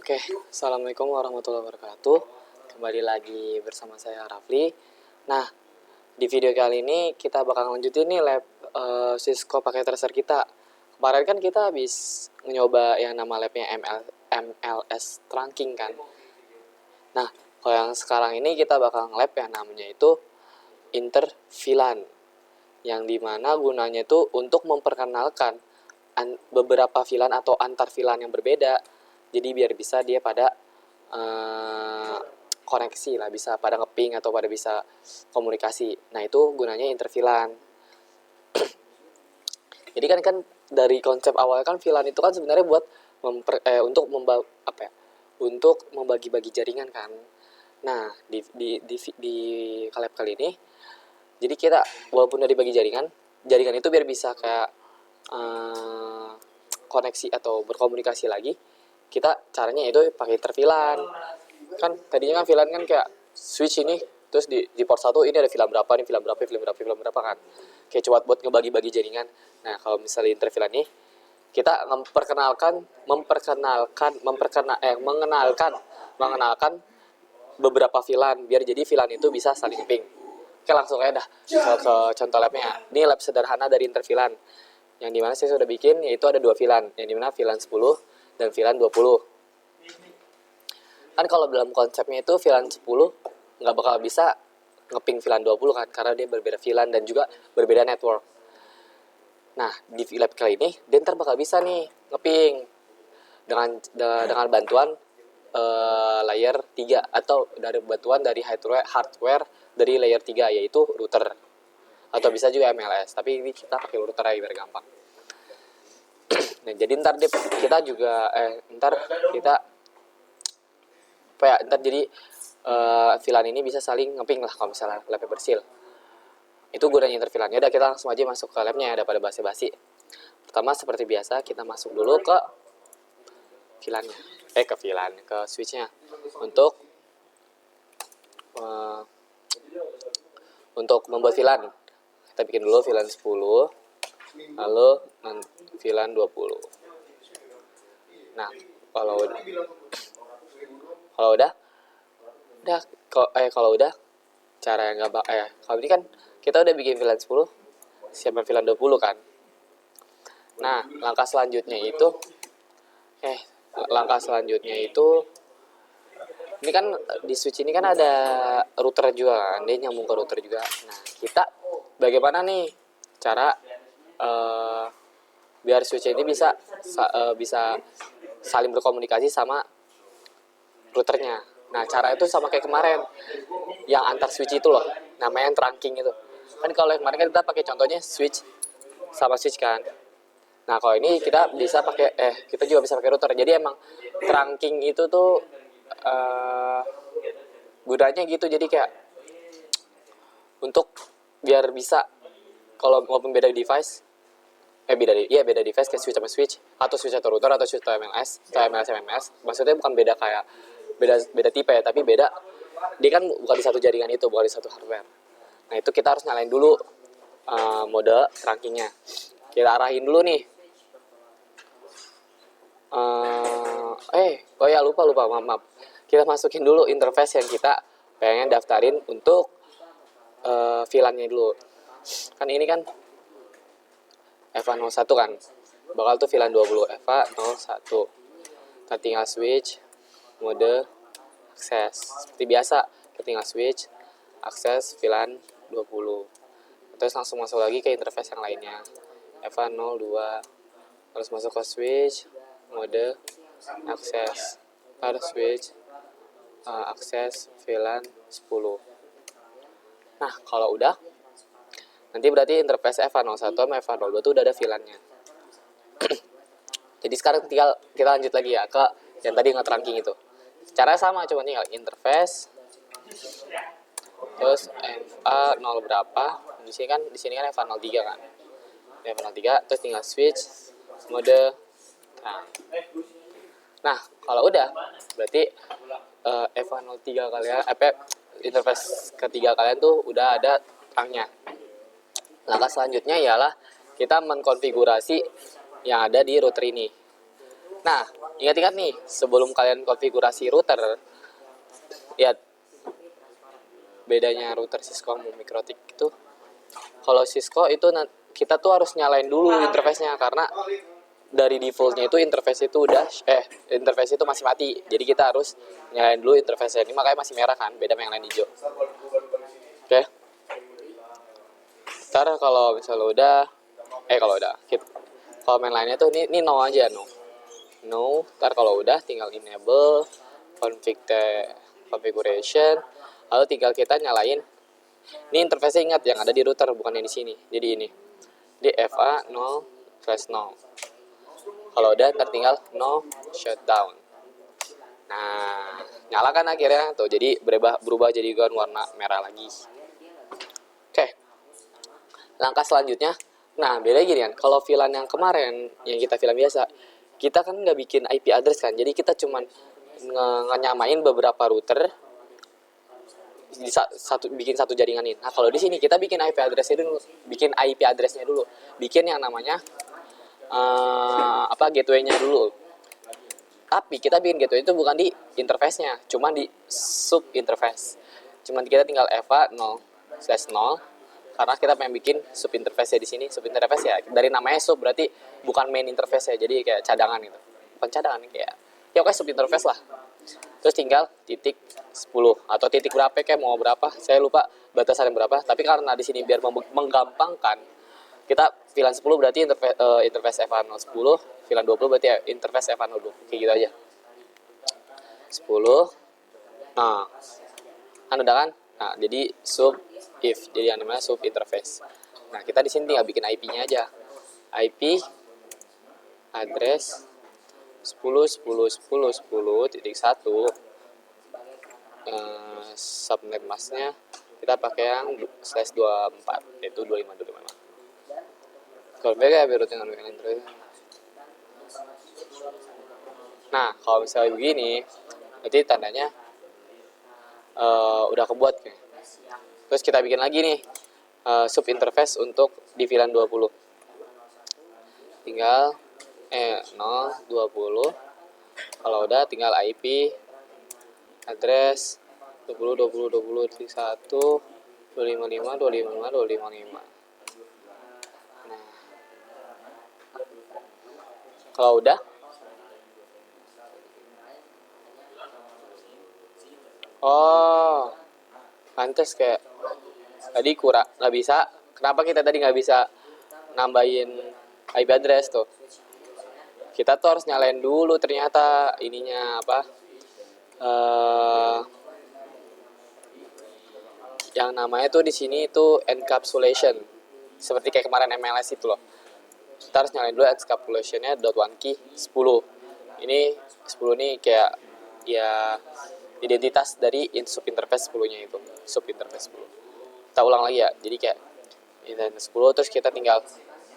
Oke, Assalamualaikum warahmatullahi wabarakatuh. Kembali lagi bersama saya Rafli. Nah, di video kali ini kita bakal lanjutin nih lab Cisco pakai tracer kita. Kemarin kan kita habis nyoba yang nama labnya MLS trunking kan. Nah, kalau yang sekarang ini kita bakal nge-lab yang namanya itu interVLAN, yang dimana gunanya itu untuk memperkenalkan beberapa VLAN atau antar VLAN yang berbeda. Jadi biar bisa dia pada koneksi lah, bisa pada ngeping atau pada bisa komunikasi. Nah, itu gunanya interVLAN. Jadi kan dari konsep awal kan VLAN itu kan sebenarnya buat untuk untuk membagi-bagi jaringan kan. Nah, di lab kali ini, jadi kita walaupun udah dibagi jaringan itu biar bisa kayak koneksi atau berkomunikasi lagi, kita caranya itu pakai interVLAN. Kan tadinya kan VLAN kan kayak switch ini, terus di port 1 ini ada VLAN berapa, ini VLAN berapa kan. Kayak cuma buat ngebagi-bagi jaringan. Nah, kalau misalnya interVLAN nih, kita mengenalkan beberapa VLAN biar jadi VLAN itu bisa saling ping. Oke, langsung aja dah ke contoh labnya. Ini lab sederhana dari interVLAN, yang dimana saya sudah bikin, yaitu ada 2 VLAN, yang dimana VLAN 10 dan VLAN 20. Kan kalau dalam konsepnya itu VLAN 10 nggak bakal bisa ngeping VLAN 20 kan, karena dia berbeda VLAN dan juga berbeda network. Nah, di lab kali ini dia ntar bakal bisa nih ngeping dengan bantuan layer 3 atau dari bantuan dari hardware dari layer 3, yaitu router, atau bisa juga MLS, tapi ini kita pakai router aja biar gampang. Nah, jadi ntar jadi VLAN ini bisa saling ngeping lah kalau misalnya labnya bersil. Itu gunanya interVLAN. Ya udah, kita langsung aja masuk ke labnya daripada basa-basi. Pertama seperti biasa kita masuk dulu ke VLAN-nya. Ke switch-nya. Untuk membuat VLAN, kita bikin dulu VLAN 10, lalu VLAN 20. Nah, kalau udah cara yang kalau ini kan kita udah bikin VLAN 10, siapin VLAN 20 kan. Nah, langkah selanjutnya itu ini kan di switch ini kan ada router juga kan, dia nyambung ke router juga. Nah, kita bagaimana nih cara biar switch ini bisa saling berkomunikasi sama routernya. Nah, cara itu sama kayak kemarin yang antar switch itu loh, namanya yang trunking itu kan. Kalau yang kemarin kan kita pakai contohnya switch sama switch kan. Nah, kalau ini kita juga bisa pakai router. Jadi emang trunking itu tuh gunanya gitu, jadi kayak untuk biar bisa kalau ngomong beda device beda device kayak switch sama switch, atau switch atau router, atau switch atau MLS. Maksudnya bukan beda kayak beda tipe ya, tapi beda, dia kan bukan di satu jaringan itu, bukan di satu hardware. Nah, itu kita harus nyalain dulu mode trunkingnya. Kita arahin dulu nih. Lupa, maaf. Kita masukin dulu interface yang kita pengen daftarin untuk VLAN-nya dulu. Kan ini kan EVA01 kan, bakal tuh VLAN 20 EVA01. Kita tinggal switch mode akses seperti biasa, kita tinggal switch akses VLAN 20, terus langsung masuk lagi ke interface yang lainnya EVA02, terus masuk ke switch mode akses, harus switch akses VLAN 10. Nah, kalau udah, nanti berarti interface EVA01 sama EVA02 tuh udah ada VLAN-nya. Jadi sekarang tinggal kita lanjut lagi ya ke yang tadi nge-trunking itu. Caranya sama, cuma tinggal interface, terus EVA0 berapa. Di sini kan EVA03 kan. EVA03, terus tinggal switch mode trunk. Nah, kalau udah, berarti EVA03 kalian, interface ketiga kalian tuh udah ada trunknya. Langkah selanjutnya ialah kita mengkonfigurasi yang ada di router ini. Nah, ingat-ingat nih, sebelum kalian konfigurasi router, lihat bedanya router Cisco sama Mikrotik itu. Kalau Cisco itu kita tuh harus nyalain dulu interface-nya, karena dari defaultnya itu interface itu interface itu masih mati. Jadi kita harus nyalain dulu interface-nya. Ini makanya masih merah kan, beda sama yang lain hijau. Oke. Ntar kalau misalnya udah kalau main lainnya tuh ini no aja, no. Ntar kalau udah tinggal enable configuration, lalu tinggal kita nyalain. Ini interface ingat yang ada di router, bukan yang di sini. Jadi ini di FA 0/0. Kalau udah ntar tinggal no shutdown. Nah, nyala kan akhirnya tuh, jadi berubah jadi warna merah lagi. Oke. Langkah selanjutnya, nah beda gini kan, kalau VLAN yang kemarin yang kita VLAN biasa, kita kan nggak bikin IP address kan, jadi kita cuman nyamain beberapa router bikin satu jaringan ini. Nah kalau di sini kita bikin IP address-nya dulu, bikin yang namanya gateway-nya dulu. Tapi kita bikin gateway itu bukan di interface-nya, cuma di sub interface. Cuman kita tinggal eva 0/0, karena kita pengen bikin sub interface-nya di sini. Sub interface ya dari namanya sub, berarti bukan main interface-nya, jadi kayak cadangan gitu. Bukan cadangan, kayak ya oke, sub interface lah. Terus tinggal titik 10 atau titik berapa kayak mau berapa, saya lupa batasannya berapa, tapi karena di sini biar menggampangkan, kita VLAN 10 berarti interface FA010, VLAN 20 berarti ya interface FA02, kayak gitu aja. 10. Nah, kan udah kan? Nah, jadi sub if, jadi yang namanya sub interface. Nah, kita di sini tinggal bikin IP-nya aja. IP address 10.10.10.10.1, subnet masknya kita pakai yang /24, yaitu 25. Kalau mereka biar dengan terus. Nah, kalau misalnya begini, berarti tandanya udah kebuat nih. Terus kita bikin lagi nih sub interface untuk di VLAN 20. Tinggal 020. Kalau udah tinggal IP address 20.20.20.1.255.255.255. Nah, kalau udah pantes kayak tadi kurang, nggak bisa. Kenapa kita tadi nggak bisa nambahin IP address tuh? Kita tuh harus nyalain dulu ternyata ininya yang namanya tuh di sini itu encapsulation, seperti kayak kemarin MLS itu loh. Kita harus nyalain dulu encapsulationnya .1key 10. Ini 10 nih kayak ya identitas dari sub interface 10-nya itu, sub interface 10. Kita ulang lagi ya. Jadi kayak interface 10, terus kita tinggal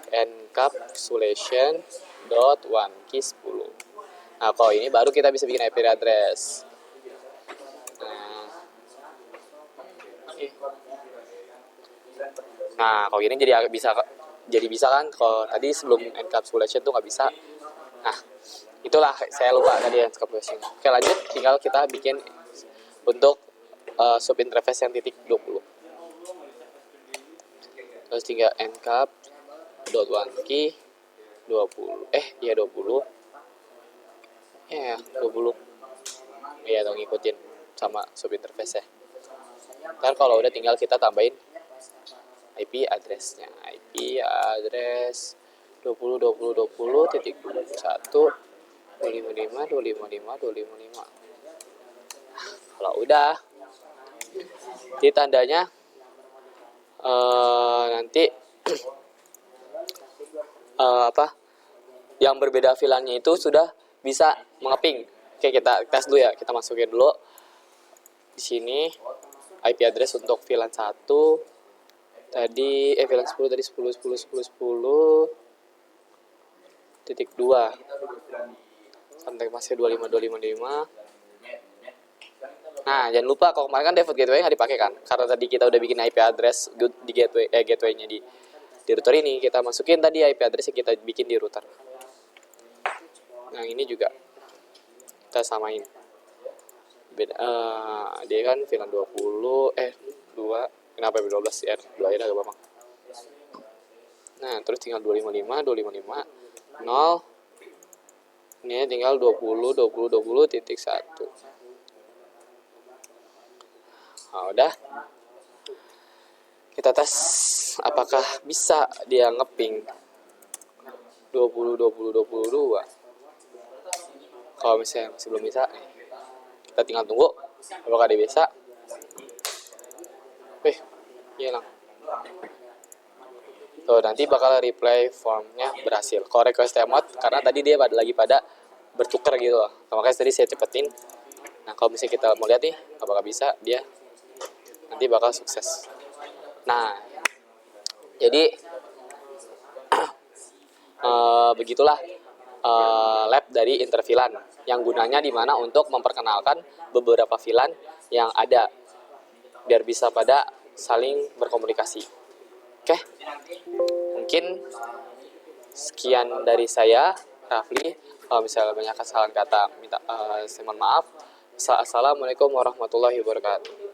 encapsulation .1key 10. Nah, kalau ini baru kita bisa bikin IP address. Nah, kalau gini jadi bisa kan. Kalau tadi sebelum encapsulation tuh nggak bisa. Nah, itulah saya lupa tadi encapsulation. Oke, lanjut, tinggal kita bikin untuk sub interface yang titik 20. Terus tinggal encap .1key 20. 20. Ya, 20. Iya dong, ngikutin sama sub interface ya. Ntar kalau udah tinggal kita tambahin IP address-nya. IP address 20.20.20.1.255.255.255. Kalau udah, jadi tandanya nanti yang berbeda VLAN-nya itu sudah bisa mengeping. Oke, kita tes dulu ya. Kita masukin dulu di sini IP address untuk VLAN 1 tadi VLAN 10 tadi 10.10.10.10 titik 2 sampai masih 25.25.5. Nah, jangan lupa kalau kemarin kan default gateway nggak dipakai kan, karena tadi kita udah bikin IP address di gateway-nya di router ini. Kita masukin tadi IP address yang kita bikin di router. Nah, ini juga kita samain. Beda, dia kan VLAN 20, 2, kenapa 12 R? 2 R agak gampang. Nah, terus tinggal 255, 0. Ini tinggal 20 titik 1. Nah, udah. Kita tes apakah bisa dia ngeping 22. Kalau misalnya masih belum bisa, kita tinggal tunggu apakah dia bisa. Hilang. Tuh, nanti bakal replay formnya berhasil. Kalau request emot, karena tadi dia lagi pada bertukar gitu loh. Makanya tadi saya cepetin. Nah, kalau misalnya kita mau lihat nih, apakah bisa, dia nanti bakal sukses. Nah, jadi begitulah lab dari interVLAN yang gunanya dimana untuk memperkenalkan beberapa VLAN yang ada biar bisa pada saling berkomunikasi. Oke, mungkin sekian dari saya, Rafli. Kalau misalnya banyak kesalahan kata, saya mohon maaf. Assalamualaikum warahmatullahi wabarakatuh.